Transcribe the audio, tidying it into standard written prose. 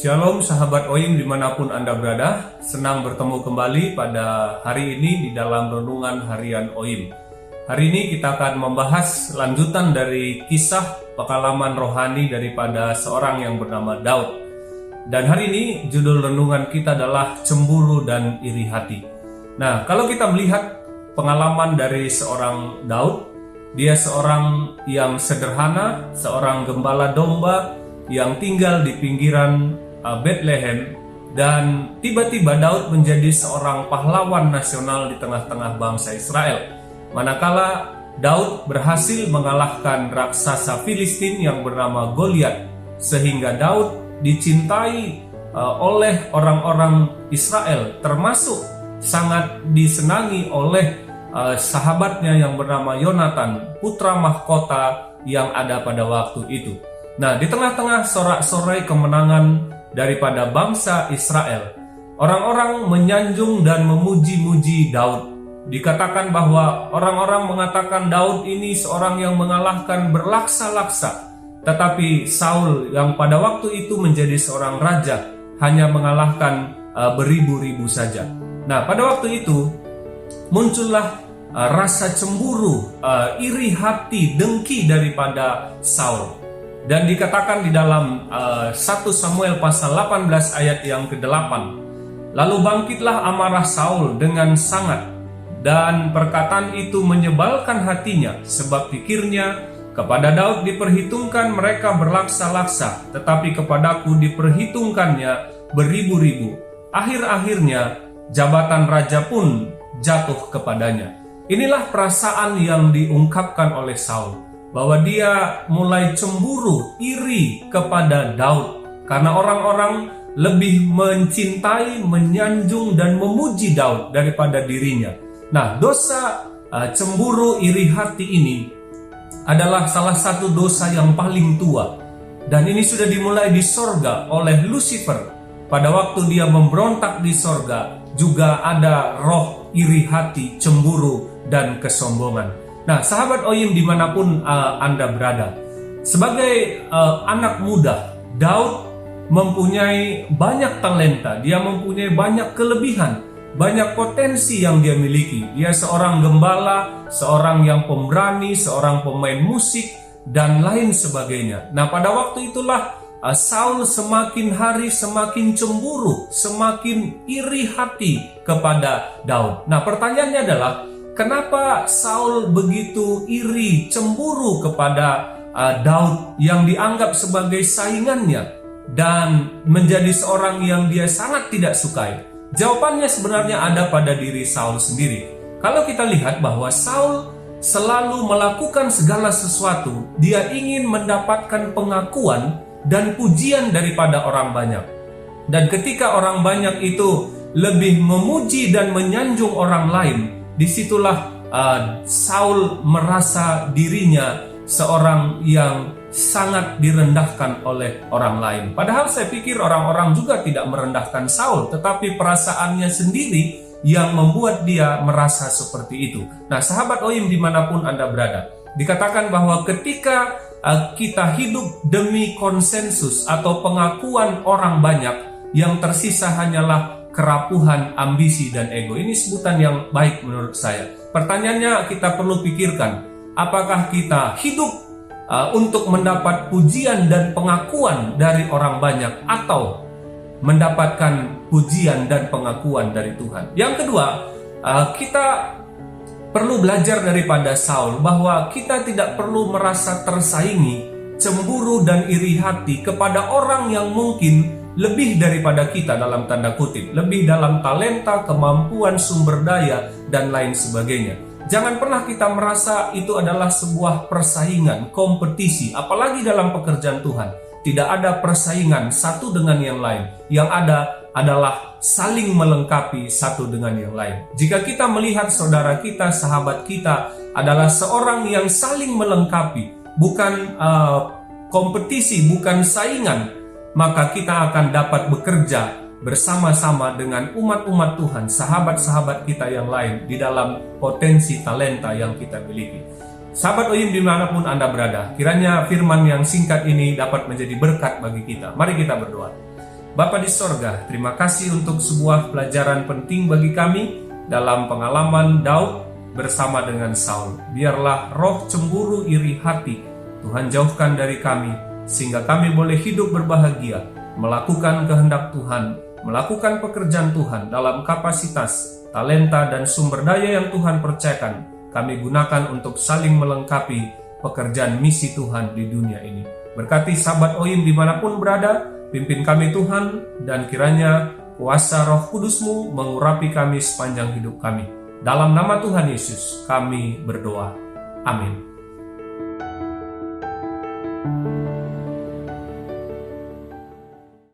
Shalom sahabat Oim dimanapun Anda berada, senang bertemu kembali pada hari ini di dalam Renungan Harian Oim. Hari ini kita akan membahas lanjutan dari kisah pengalaman rohani daripada seorang yang bernama Daud. Dan hari ini judul renungan kita adalah Cemburu dan Iri Hati. Nah, kalau kita melihat pengalaman dari seorang Daud, dia seorang yang sederhana, seorang gembala domba yang tinggal di pinggiran Bethlehem, dan tiba-tiba Daud menjadi seorang pahlawan nasional di tengah-tengah bangsa Israel. Manakala Daud berhasil mengalahkan raksasa Filistin yang bernama Goliat, sehingga Daud dicintai oleh orang-orang Israel, termasuk sangat disenangi oleh sahabatnya yang bernama Yonatan, putra mahkota yang ada pada waktu itu. Nah, di tengah-tengah sorak-sorai kemenangan daripada bangsa Israel, orang-orang menyanjung dan memuji-muji Daud. Dikatakan bahwa orang-orang mengatakan Daud ini seorang yang mengalahkan berlaksa-laksa, tetapi Saul yang pada waktu itu menjadi seorang raja hanya mengalahkan beribu-ribu saja. Nah, pada waktu itu muncullah rasa cemburu, iri hati, dengki daripada Saul. Dan dikatakan di dalam 1 Samuel pasal 18 ayat yang ke-8, lalu bangkitlah amarah Saul dengan sangat, dan perkataan itu menyebalkan hatinya, sebab pikirnya, kepada Daud diperhitungkan mereka berlaksa-laksa, tetapi kepadaku diperhitungkannya beribu-ribu. Akhir-akhirnya jabatan raja pun jatuh kepadanya. Inilah perasaan yang diungkapkan oleh Saul, bahwa dia mulai cemburu, iri kepada Daud karena orang-orang lebih mencintai, menyanjung dan memuji Daud daripada dirinya. Nah, dosa cemburu, iri hati ini adalah salah satu dosa yang paling tua, dan ini sudah dimulai di sorga oleh Lucifer. Pada waktu dia memberontak di sorga, juga ada roh iri hati, cemburu dan kesombongan. Nah, sahabat Oim dimanapun Anda berada, sebagai anak muda, Daud mempunyai banyak talenta, dia mempunyai banyak kelebihan, banyak potensi yang dia miliki. Dia seorang gembala, seorang yang pemberani, seorang pemain musik, dan lain sebagainya. Nah, pada waktu itulah Saul semakin hari semakin cemburu, semakin iri hati kepada Daud. Nah, pertanyaannya adalah, kenapa Saul begitu iri, cemburu kepada Daud yang dianggap sebagai saingannya dan menjadi seorang yang dia sangat tidak sukai? Jawabannya sebenarnya ada pada diri Saul sendiri. Kalau kita lihat bahwa Saul selalu melakukan segala sesuatu, dia ingin mendapatkan pengakuan dan pujian daripada orang banyak. Dan ketika orang banyak itu lebih memuji dan menyanjung orang lain, disitulah Saul merasa dirinya seorang yang sangat direndahkan oleh orang lain. Padahal saya pikir orang-orang juga tidak merendahkan Saul, tetapi perasaannya sendiri yang membuat dia merasa seperti itu. Nah, sahabat Oim dimanapun Anda berada, dikatakan bahwa ketika kita hidup demi konsensus atau pengakuan orang banyak, yang tersisa hanyalah kerapuhan, ambisi, dan ego. Ini sebutan yang baik menurut saya. Pertanyaannya kita perlu pikirkan, apakah kita hidup untuk mendapat pujian dan pengakuan dari orang banyak, atau mendapatkan pujian dan pengakuan dari Tuhan? Yang kedua, kita perlu belajar daripada Saul bahwa kita tidak perlu merasa tersaingi, cemburu dan iri hati kepada orang yang mungkin lebih daripada kita, dalam tanda kutip, lebih dalam talenta, kemampuan, sumber daya, dan lain sebagainya. Jangan pernah kita merasa itu adalah sebuah persaingan, kompetisi, apalagi dalam pekerjaan Tuhan. Tidak ada persaingan satu dengan yang lain. Yang ada adalah saling melengkapi satu dengan yang lain. Jika kita melihat saudara kita, sahabat kita adalah seorang yang saling melengkapi, bukan kompetisi, bukan saingan, maka kita akan dapat bekerja bersama-sama dengan umat-umat Tuhan, sahabat-sahabat kita yang lain di dalam potensi talenta yang kita miliki. Sahabat Oim dimanapun Anda berada, kiranya firman yang singkat ini dapat menjadi berkat bagi kita. Mari kita berdoa. Bapa di sorga, terima kasih untuk sebuah pelajaran penting bagi kami dalam pengalaman Daud bersama dengan Saul. Biarlah roh cemburu iri hati Tuhan jauhkan dari kami, sehingga kami boleh hidup berbahagia, melakukan kehendak Tuhan, melakukan pekerjaan Tuhan dalam kapasitas, talenta, dan sumber daya yang Tuhan percayakan. Kami gunakan untuk saling melengkapi pekerjaan misi Tuhan di dunia ini. Berkati sahabat OIM dimanapun berada, pimpin kami Tuhan, dan kiranya kuasa Roh Kudus-Mu mengurapi kami sepanjang hidup kami. Dalam nama Tuhan Yesus kami berdoa. Amin.